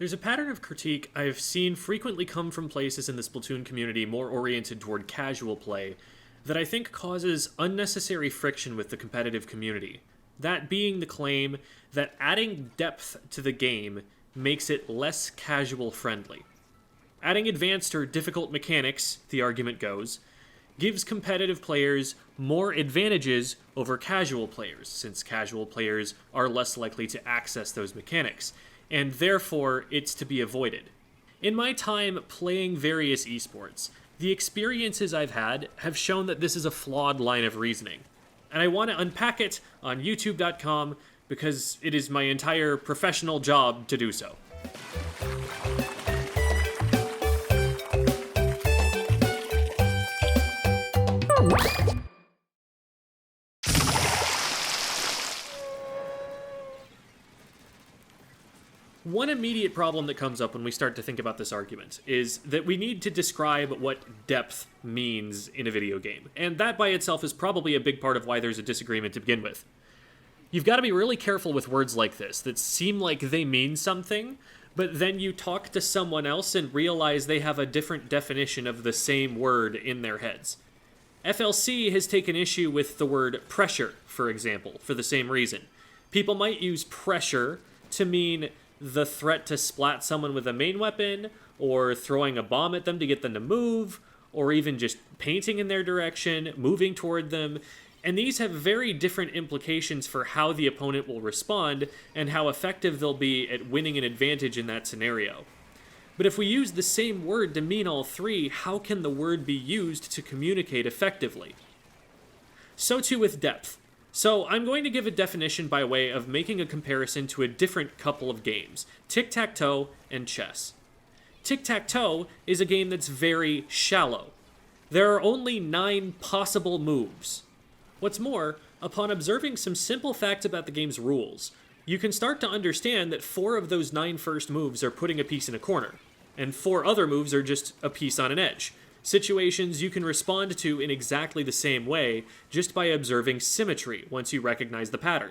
There's a pattern of critique I've seen frequently come from places in the Splatoon community more oriented toward casual play that I think causes unnecessary friction with the competitive community. That being the claim that adding depth to the game makes it less casual friendly. Adding advanced or difficult mechanics, the argument goes, gives competitive players more advantages over casual players, since casual players are less likely to access those mechanics, and therefore it's to be avoided. In my time playing various esports, the experiences I've had have shown that this is a flawed line of reasoning, and I want to unpack it on YouTube.com because it is my entire professional job to do so. One immediate problem that comes up when we start to think about this argument is that we need to describe what depth means in a video game, and that by itself is probably a big part of why there's a disagreement to begin with. You've got to be really careful with words like this that seem like they mean something, but then you talk to someone else and realize they have a different definition of the same word in their heads. FLC has taken issue with the word pressure, for example, for the same reason. People might use pressure to mean the threat to splat someone with a main weapon, or throwing a bomb at them to get them to move, or even just painting in their direction, moving toward them, and these have very different implications for how the opponent will respond and how effective they'll be at winning an advantage in that scenario. But if we use the same word to mean all three, how can the word be used to communicate effectively? So too with depth. So I'm going to give a definition by way of making a comparison to a different couple of games, Tic-tac-toe and chess. Tic-tac-toe is a game that's very shallow. There are only 9 possible moves. What's more, upon observing some simple facts about the game's rules, you can start to understand that 4 of those 9 first moves are putting a piece in a corner, and 4 other moves are just a piece on an edge. Situations you can respond to in exactly the same way just by observing symmetry once you recognize the pattern.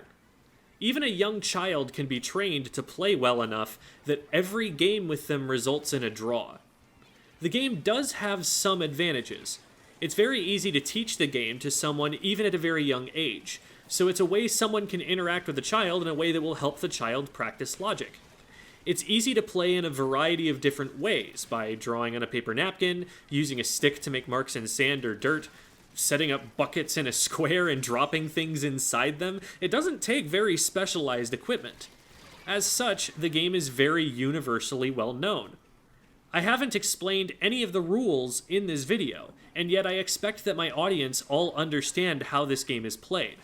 Even a young child can be trained to play well enough that every game with them results in a draw. The game does have some advantages. It's very easy to teach the game to someone even at a very young age, so it's a way someone can interact with a child in a way that will help the child practice logic. It's easy to play in a variety of different ways, by drawing on a paper napkin, using a stick to make marks in sand or dirt, setting up buckets in a square and dropping things inside them. It doesn't take very specialized equipment. As such, the game is very universally well known. I haven't explained any of the rules in this video, and yet I expect that my audience all understand how this game is played.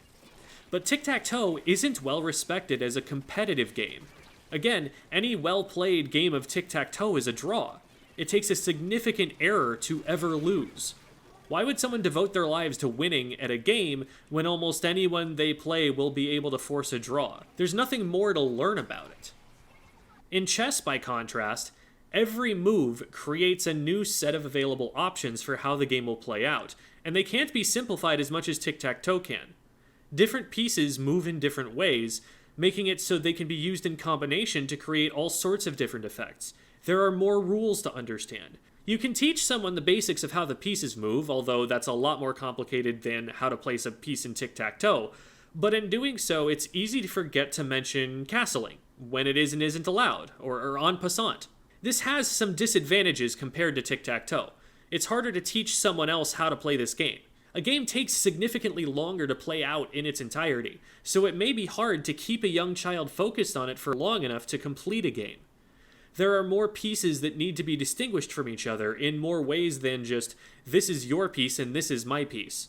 But Tic-tac-toe isn't well respected as a competitive game. Again, any well-played game of tic-tac-toe is a draw. It takes a significant error to ever lose. Why would someone devote their lives to winning at a game when almost anyone they play will be able to force a draw? There's nothing more to learn about it. In chess, by contrast, every move creates a new set of available options for how the game will play out, and they can't be simplified as much as tic-tac-toe can. Different pieces move in different ways, making it so they can be used in combination to create all sorts of different effects. There are more rules to understand. You can teach someone the basics of how the pieces move, although that's a lot more complicated than how to place a piece in tic-tac-toe, but in doing so, it's easy to forget to mention castling, when it is and isn't allowed, or en passant. This has some disadvantages compared to tic-tac-toe. It's harder to teach someone else how to play this game. A game takes significantly longer to play out in its entirety, so it may be hard to keep a young child focused on it for long enough to complete a game. There are more pieces that need to be distinguished from each other in more ways than just, this is your piece and this is my piece.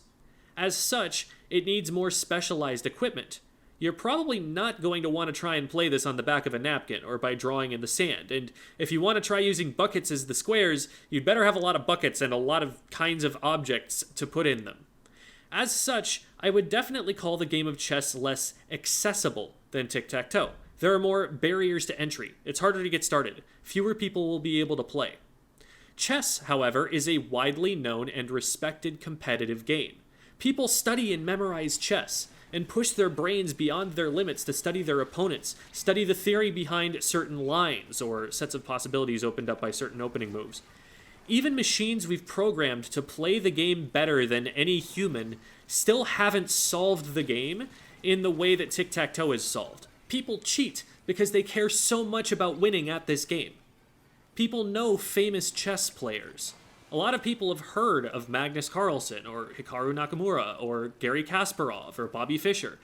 As such, it needs more specialized equipment. You're probably not going to want to try and play this on the back of a napkin or by drawing in the sand, and if you want to try using buckets as the squares, you'd better have a lot of buckets and a lot of kinds of objects to put in them. As such, I would definitely call the game of chess less accessible than tic-tac-toe. There are more barriers to entry. It's harder to get started. Fewer people will be able to play. Chess, however, is a widely known and respected competitive game. People study and memorize chess, and push their brains beyond their limits to study their opponents, study the theory behind certain lines or sets of possibilities opened up by certain opening moves. Even machines we've programmed to play the game better than any human still haven't solved the game in the way that tic-tac-toe is solved. People cheat because they care so much about winning at this game. People know famous chess players. A lot of people have heard of Magnus Carlsen, or Hikaru Nakamura, or Garry Kasparov, or Bobby Fischer.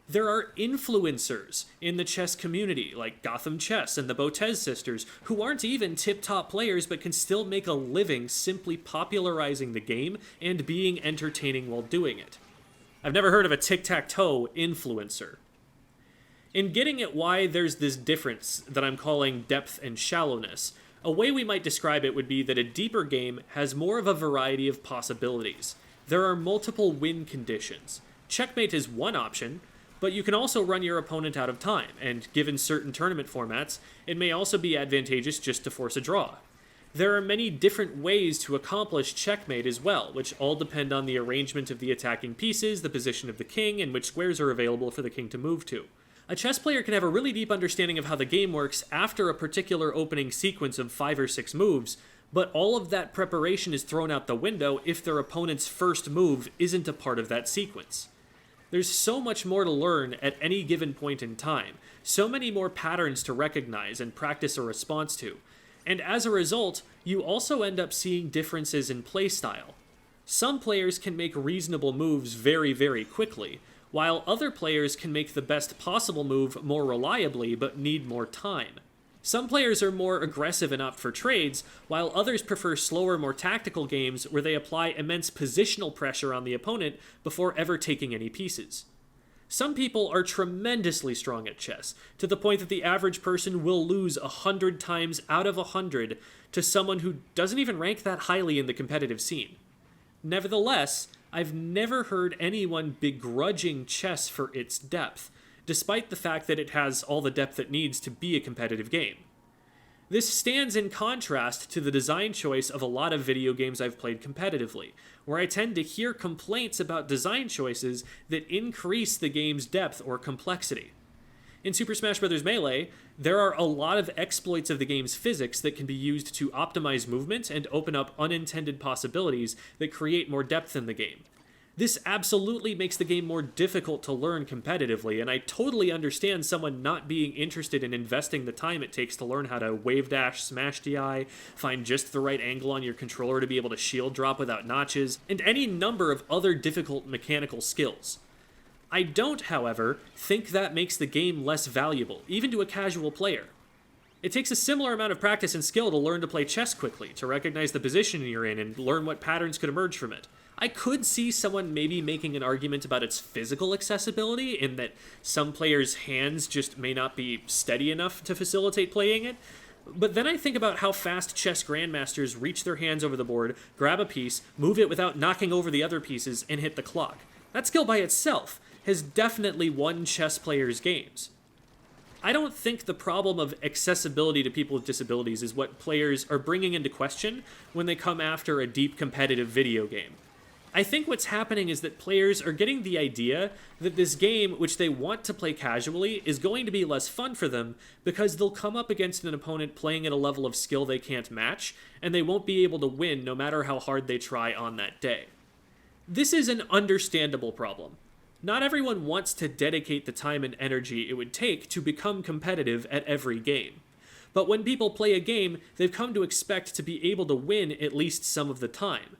There are influencers in the chess community, like Gotham Chess and the Botez sisters, who aren't even tip-top players but can still make a living simply popularizing the game and being entertaining while doing it. I've never heard of a tic-tac-toe influencer. In getting at why there's this difference that I'm calling depth and shallowness, a way we might describe it would be that a deeper game has more of a variety of possibilities. There are multiple win conditions. Checkmate is one option, but you can also run your opponent out of time, and given certain tournament formats, it may also be advantageous just to force a draw. There are many different ways to accomplish checkmate as well, which all depend on the arrangement of the attacking pieces, the position of the king, and which squares are available for the king to move to. A chess player can have a really deep understanding of how the game works after a particular opening sequence of 5 or 6 moves, but all of that preparation is thrown out the window if their opponent's first move isn't a part of that sequence. There's so much more to learn at any given point in time, so many more patterns to recognize and practice a response to, and as a result, you also end up seeing differences in playstyle. Some players can make reasonable moves very, very quickly, while other players can make the best possible move more reliably but need more time. Some players are more aggressive and opt for trades, while others prefer slower, more tactical games where they apply immense positional pressure on the opponent before ever taking any pieces. Some people are tremendously strong at chess, to the point that the average person will lose 100 times out of 100 to someone who doesn't even rank that highly in the competitive scene. Nevertheless, I've never heard anyone begrudging chess for its depth, despite the fact that it has all the depth it needs to be a competitive game. This stands in contrast to the design choice of a lot of video games I've played competitively, where I tend to hear complaints about design choices that increase the game's depth or complexity. In Super Smash Bros. Melee, there are a lot of exploits of the game's physics that can be used to optimize movement and open up unintended possibilities that create more depth in the game. This absolutely makes the game more difficult to learn competitively, and I totally understand someone not being interested in investing the time it takes to learn how to wave dash, smash DI, find just the right angle on your controller to be able to shield drop without notches, and any number of other difficult mechanical skills. I don't, however, think that makes the game less valuable, even to a casual player. It takes a similar amount of practice and skill to learn to play chess quickly, to recognize the position you're in and learn what patterns could emerge from it. I could see someone maybe making an argument about its physical accessibility, in that some players' hands just may not be steady enough to facilitate playing it. But then I think about how fast chess grandmasters reach their hands over the board, grab a piece, move it without knocking over the other pieces, and hit the clock. That skill by itself has definitely won chess players' games. I don't think the problem of accessibility to people with disabilities is what players are bringing into question when they come after a deep competitive video game. I think what's happening is that players are getting the idea that this game, which they want to play casually, is going to be less fun for them because they'll come up against an opponent playing at a level of skill they can't match, and they won't be able to win no matter how hard they try on that day. This is an understandable problem. Not everyone wants to dedicate the time and energy it would take to become competitive at every game. But when people play a game, they've come to expect to be able to win at least some of the time.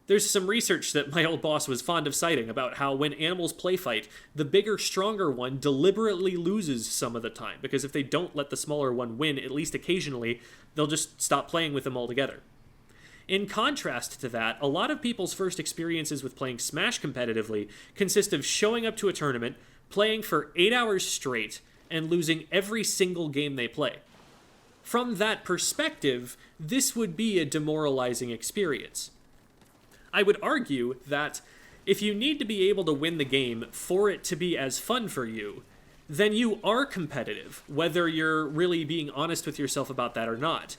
There's some research that my old boss was fond of citing about how when animals play fight, the bigger, stronger one deliberately loses some of the time, because if they don't let the smaller one win at least occasionally, they'll just stop playing with them altogether. In contrast to that, a lot of people's first experiences with playing Smash competitively consist of showing up to a tournament, playing for 8 hours straight, and losing every single game they play. From that perspective, this would be a demoralizing experience. I would argue that if you need to be able to win the game for it to be as fun for you, then you are competitive, whether you're really being honest with yourself about that or not.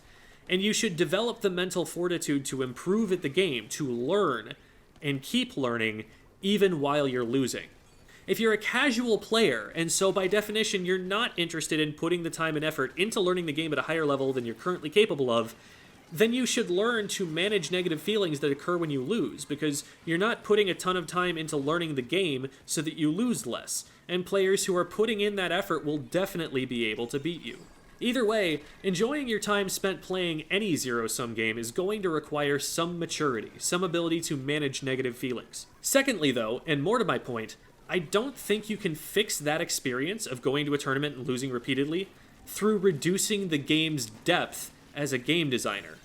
And you should develop the mental fortitude to improve at the game, to learn, and keep learning, even while you're losing. If you're a casual player, and so by definition you're not interested in putting the time and effort into learning the game at a higher level than you're currently capable of, then you should learn to manage negative feelings that occur when you lose, because you're not putting a ton of time into learning the game so that you lose less, and players who are putting in that effort will definitely be able to beat you. Either way, enjoying your time spent playing any zero-sum game is going to require some maturity, some ability to manage negative feelings. Secondly, though, and more to my point, I don't think you can fix that experience of going to a tournament and losing repeatedly through reducing the game's depth as a game designer.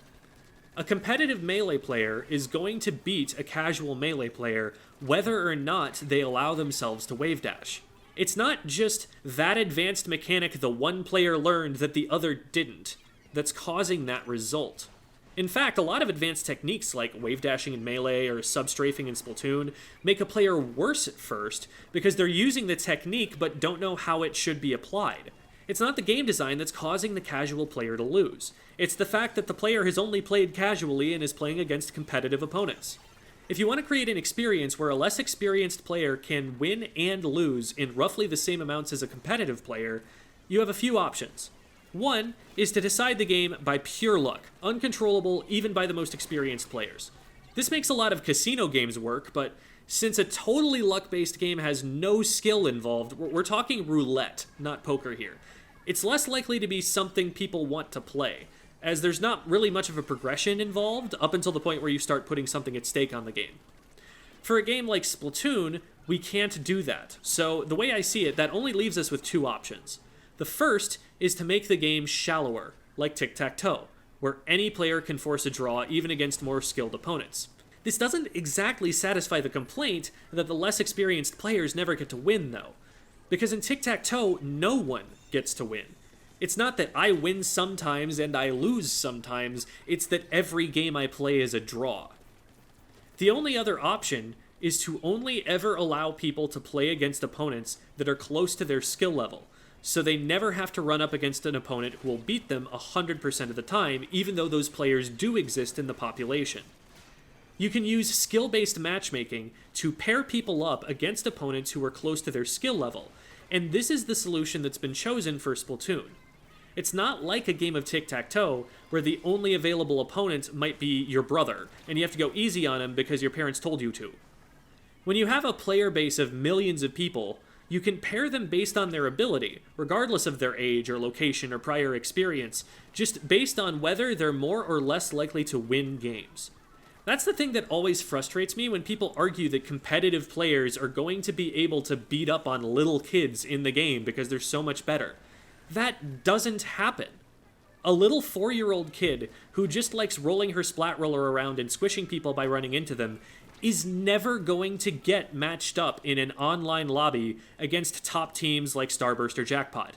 A competitive Melee player is going to beat a casual Melee player whether or not they allow themselves to wave dash. It's not just that advanced mechanic the one player learned that the other didn't that's causing that result. In fact, a lot of advanced techniques like wave dashing in Melee or sub-strafing in Splatoon make a player worse at first because they're using the technique but don't know how it should be applied. It's not the game design that's causing the casual player to lose. It's the fact that the player has only played casually and is playing against competitive opponents. If you want to create an experience where a less experienced player can win and lose in roughly the same amounts as a competitive player, you have a few options. One is to decide the game by pure luck, uncontrollable even by the most experienced players. This makes a lot of casino games work, but since a totally luck-based game has no skill involved, we're talking roulette, not poker here. It's less likely to be something people want to play, as there's not really much of a progression involved up until the point where you start putting something at stake on the game. For a game like Splatoon, we can't do that, so the way I see it, that only leaves us with two options. The first is to make the game shallower, like Tic-tac-toe, where any player can force a draw even against more skilled opponents. This doesn't exactly satisfy the complaint that the less experienced players never get to win, though, because in Tic-tac-toe, no one gets to win. It's not that I win sometimes and I lose sometimes, it's that every game I play is a draw. The only other option is to only ever allow people to play against opponents that are close to their skill level, so they never have to run up against an opponent who will beat them 100% of the time, even though those players do exist in the population. You can use skill-based matchmaking to pair people up against opponents who are close to their skill level, and this is the solution that's been chosen for Splatoon. It's not like a game of tic-tac-toe, where the only available opponent might be your brother, and you have to go easy on him because your parents told you to. When you have a player base of millions of people, you can pair them based on their ability, regardless of their age or location or prior experience, just based on whether they're more or less likely to win games. That's the thing that always frustrates me when people argue that competitive players are going to be able to beat up on little kids in the game because they're so much better. That doesn't happen. A little 4-year-old kid who just likes rolling her splat roller around and squishing people by running into them is never going to get matched up in an online lobby against top teams like Starburst or Jackpot.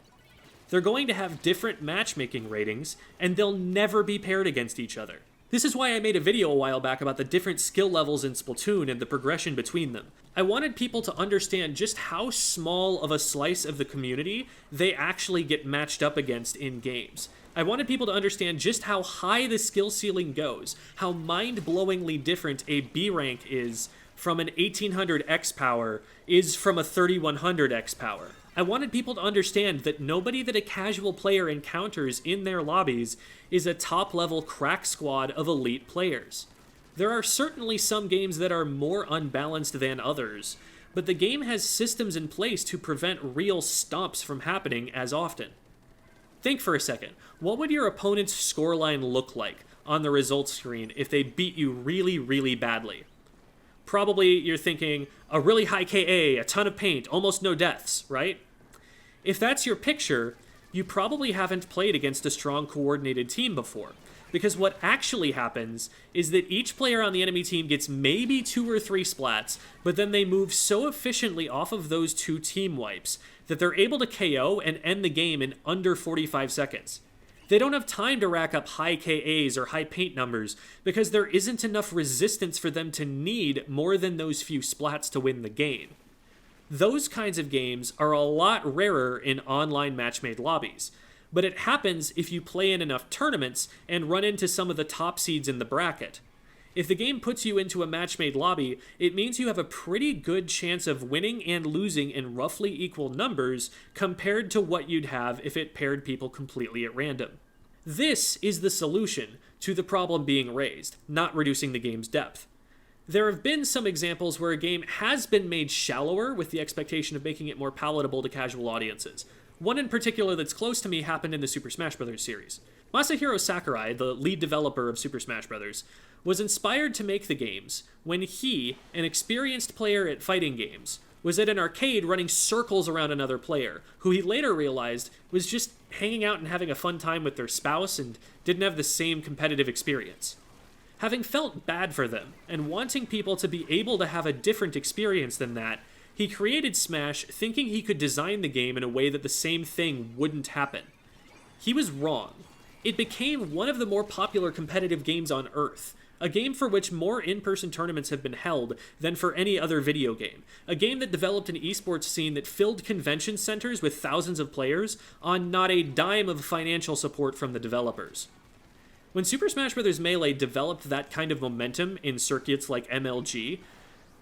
They're going to have different matchmaking ratings, and they'll never be paired against each other. This is why I made a video a while back about the different skill levels in Splatoon and the progression between them. I wanted people to understand just how small of a slice of the community they actually get matched up against in games. I wanted people to understand just how high the skill ceiling goes, how mind-blowingly different a B rank is from an 1800 X power is from a 3100 X power. I wanted people to understand that nobody that a casual player encounters in their lobbies is a top-level crack squad of elite players. There are certainly some games that are more unbalanced than others, but the game has systems in place to prevent real stomps from happening as often. Think for a second, what would your opponent's scoreline look like on the results screen if they beat you really, really badly? Probably you're thinking, a really high KA, a ton of paint, almost no deaths, right? If that's your picture, you probably haven't played against a strong coordinated team before, because what actually happens is that each player on the enemy team gets maybe 2 or 3 splats, but then they move so efficiently off of those 2 team wipes that they're able to KO and end the game in under 45 seconds. They don't have time to rack up high KAs or high paint numbers because there isn't enough resistance for them to need more than those few splats to win the game. Those kinds of games are a lot rarer in online match-made lobbies, but it happens if you play in enough tournaments and run into some of the top seeds in the bracket. If the game puts you into a match-made lobby, it means you have a pretty good chance of winning and losing in roughly equal numbers compared to what you'd have if it paired people completely at random. This is the solution to the problem being raised, not reducing the game's depth. There have been some examples where a game has been made shallower with the expectation of making it more palatable to casual audiences. One in particular that's close to me happened in the Super Smash Bros. Series. Masahiro Sakurai, the lead developer of Super Smash Bros., was inspired to make the games when he, an experienced player at fighting games, was at an arcade running circles around another player, who he later realized was just hanging out and having a fun time with their spouse and didn't have the same competitive experience. Having felt bad for them, and wanting people to be able to have a different experience than that, he created Smash thinking he could design the game in a way that the same thing wouldn't happen. He was wrong. It became one of the more popular competitive games on Earth, a game for which more in-person tournaments have been held than for any other video game, a game that developed an esports scene that filled convention centers with thousands of players on not a dime of financial support from the developers. When Super Smash Bros. Melee developed that kind of momentum in circuits like MLG,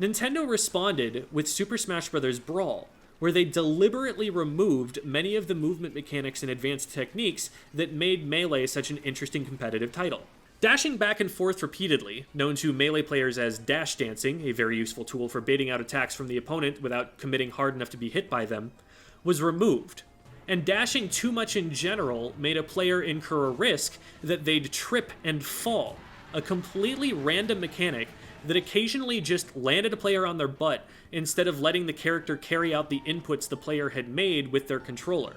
Nintendo responded with Super Smash Bros. Brawl, where they deliberately removed many of the movement mechanics and advanced techniques that made Melee such an interesting competitive title. Dashing back and forth repeatedly, known to Melee players as dash dancing, a very useful tool for baiting out attacks from the opponent without committing hard enough to be hit by them, was removed. And dashing too much in general made a player incur a risk that they'd trip and fall, a completely random mechanic that occasionally just landed a player on their butt instead of letting the character carry out the inputs the player had made with their controller.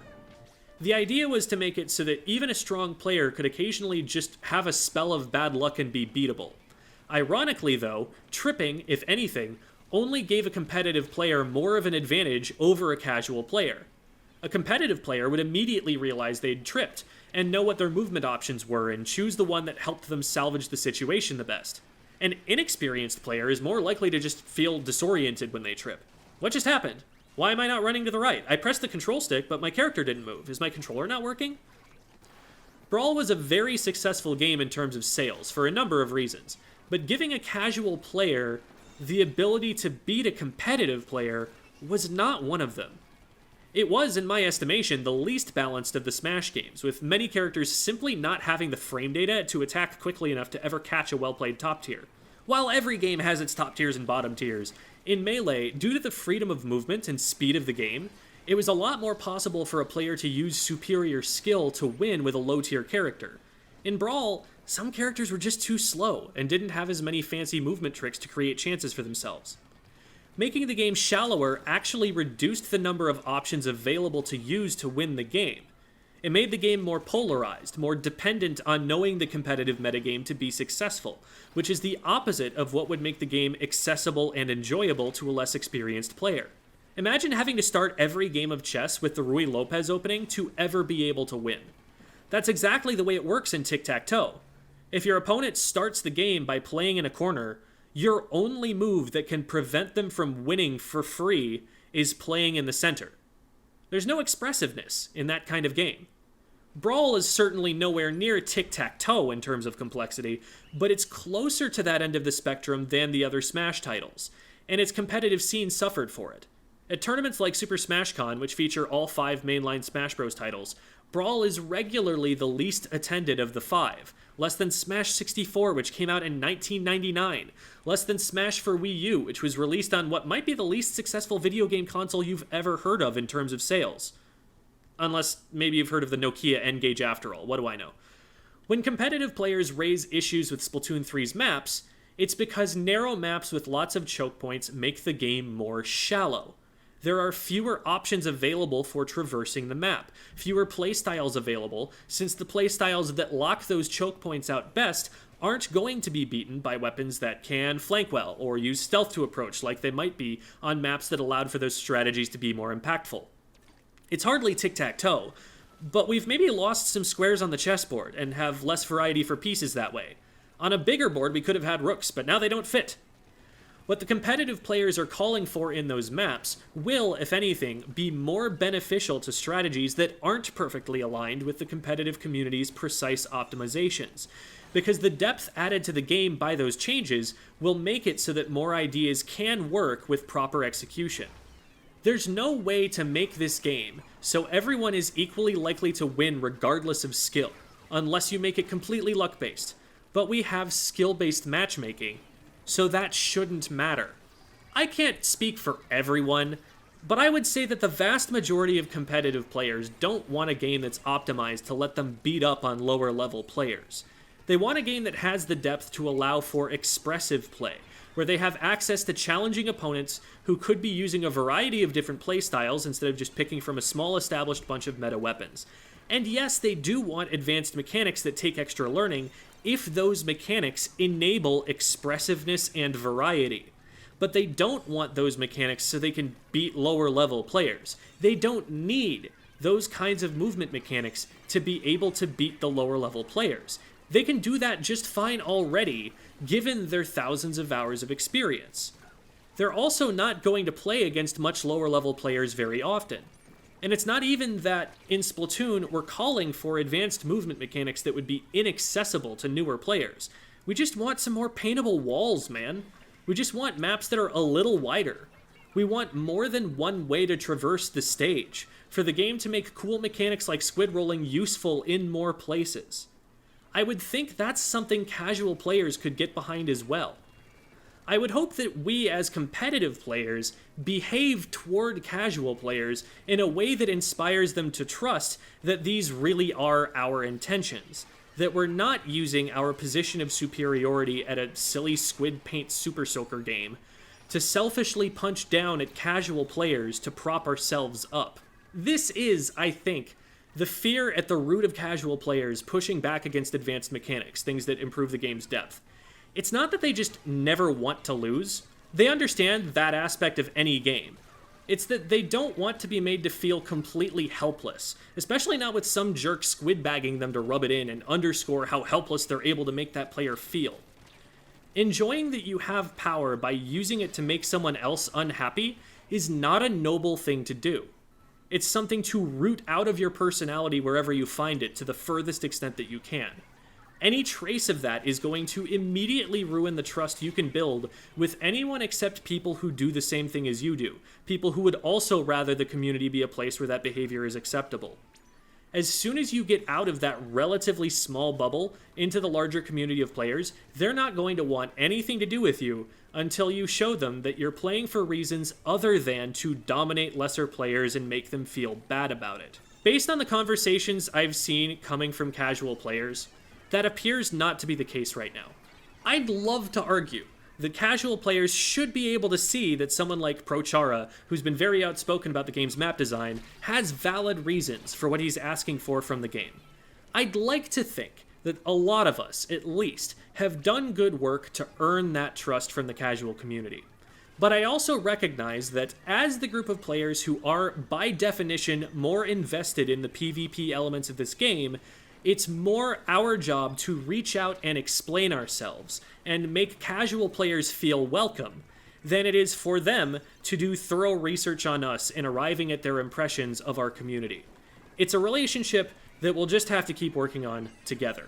The idea was to make it so that even a strong player could occasionally just have a spell of bad luck and be beatable. Ironically, though, tripping, if anything, only gave a competitive player more of an advantage over a casual player. A competitive player would immediately realize they'd tripped, and know what their movement options were and choose the one that helped them salvage the situation the best. An inexperienced player is more likely to just feel disoriented when they trip. What just happened? Why am I not running to the right? I pressed the control stick, but my character didn't move. Is my controller not working? Brawl was a very successful game in terms of sales, for a number of reasons, but giving a casual player the ability to beat a competitive player was not one of them. It was, in my estimation, the least balanced of the Smash games, with many characters simply not having the frame data to attack quickly enough to ever catch a well-played top tier. While every game has its top tiers and bottom tiers, in Melee, due to the freedom of movement and speed of the game, it was a lot more possible for a player to use superior skill to win with a low-tier character. In Brawl, some characters were just too slow and didn't have as many fancy movement tricks to create chances for themselves. Making the game shallower actually reduced the number of options available to use to win the game. It made the game more polarized, more dependent on knowing the competitive metagame to be successful, which is the opposite of what would make the game accessible and enjoyable to a less experienced player. Imagine having to start every game of chess with the Ruy Lopez opening to ever be able to win. That's exactly the way it works in Tic-tac-toe. If your opponent starts the game by playing in a corner, your only move that can prevent them from winning for free is playing in the center. There's no expressiveness in that kind of game. Brawl is certainly nowhere near Tic-tac-toe in terms of complexity, but it's closer to that end of the spectrum than the other Smash titles, and its competitive scene suffered for it. At tournaments like Super Smash Con, which feature all 5 mainline Smash Bros. Titles, Brawl is regularly the least attended of the 5, less than Smash 64, which came out in 1999, less than Smash for Wii U, which was released on what might be the least successful video game console you've ever heard of in terms of sales. Unless maybe you've heard of the Nokia N-Gage after all, what do I know? When competitive players raise issues with Splatoon 3's maps, it's because narrow maps with lots of choke points make the game more shallow. There are fewer options available for traversing the map, fewer playstyles available, since the playstyles that lock those choke points out best aren't going to be beaten by weapons that can flank well or use stealth to approach like they might be on maps that allowed for those strategies to be more impactful. It's hardly tic-tac-toe, but we've maybe lost some squares on the chessboard and have less variety for pieces that way. On a bigger board we could have had rooks, but now they don't fit. What the competitive players are calling for in those maps will, if anything, be more beneficial to strategies that aren't perfectly aligned with the competitive community's precise optimizations. because the depth added to the game by those changes will make it so that more ideas can work with proper execution. There's no way to make this game so everyone is equally likely to win regardless of skill, unless you make it completely luck-based. But we have skill-based matchmaking, so that shouldn't matter. I can't speak for everyone, but I would say that the vast majority of competitive players don't want a game that's optimized to let them beat up on lower-level players. They want a game that has the depth to allow for expressive play, where they have access to challenging opponents who could be using a variety of different playstyles instead of just picking from a small established bunch of meta weapons. And yes, they do want advanced mechanics that take extra learning if those mechanics enable expressiveness and variety. But they don't want those mechanics so they can beat lower level players. They don't need those kinds of movement mechanics to be able to beat the lower level players. They can do that just fine already, given their thousands of hours of experience. They're also not going to play against much lower level players very often. And it's not even that in Splatoon we're calling for advanced movement mechanics that would be inaccessible to newer players. We just want some more paintable walls, man. We just want maps that are a little wider. We want more than one way to traverse the stage, for the game to make cool mechanics like squid rolling useful in more places. I would think that's something casual players could get behind as well. I would hope that we as competitive players behave toward casual players in a way that inspires them to trust that these really are our intentions, that we're not using our position of superiority at a silly squid paint super soaker game to selfishly punch down at casual players to prop ourselves up. This is, I think, the fear at the root of casual players pushing back against advanced mechanics, things that improve the game's depth. It's not that they just never want to lose. They understand that aspect of any game. It's that they don't want to be made to feel completely helpless, especially not with some jerk squid bagging them to rub it in and underscore how helpless they're able to make that player feel. Enjoying that you have power by using it to make someone else unhappy is not a noble thing to do. It's something to root out of your personality wherever you find it to the furthest extent that you can. Any trace of that is going to immediately ruin the trust you can build with anyone except people who do the same thing as you do, people who would also rather the community be a place where that behavior is acceptable. As soon as you get out of that relatively small bubble into the larger community of players, they're not going to want anything to do with you until you show them that you're playing for reasons other than to dominate lesser players and make them feel bad about it. Based on the conversations I've seen coming from casual players, that appears not to be the case right now. I'd love to argue that casual players should be able to see that someone like Prochara, who's been very outspoken about the game's map design, has valid reasons for what he's asking for from the game. I'd like to think that a lot of us, at least, have done good work to earn that trust from the casual community. But I also recognize that as the group of players who are, by definition, more invested in the PvP elements of this game, it's more our job to reach out and explain ourselves and make casual players feel welcome than it is for them to do thorough research on us and arriving at their impressions of our community. It's a relationship that we'll just have to keep working on together.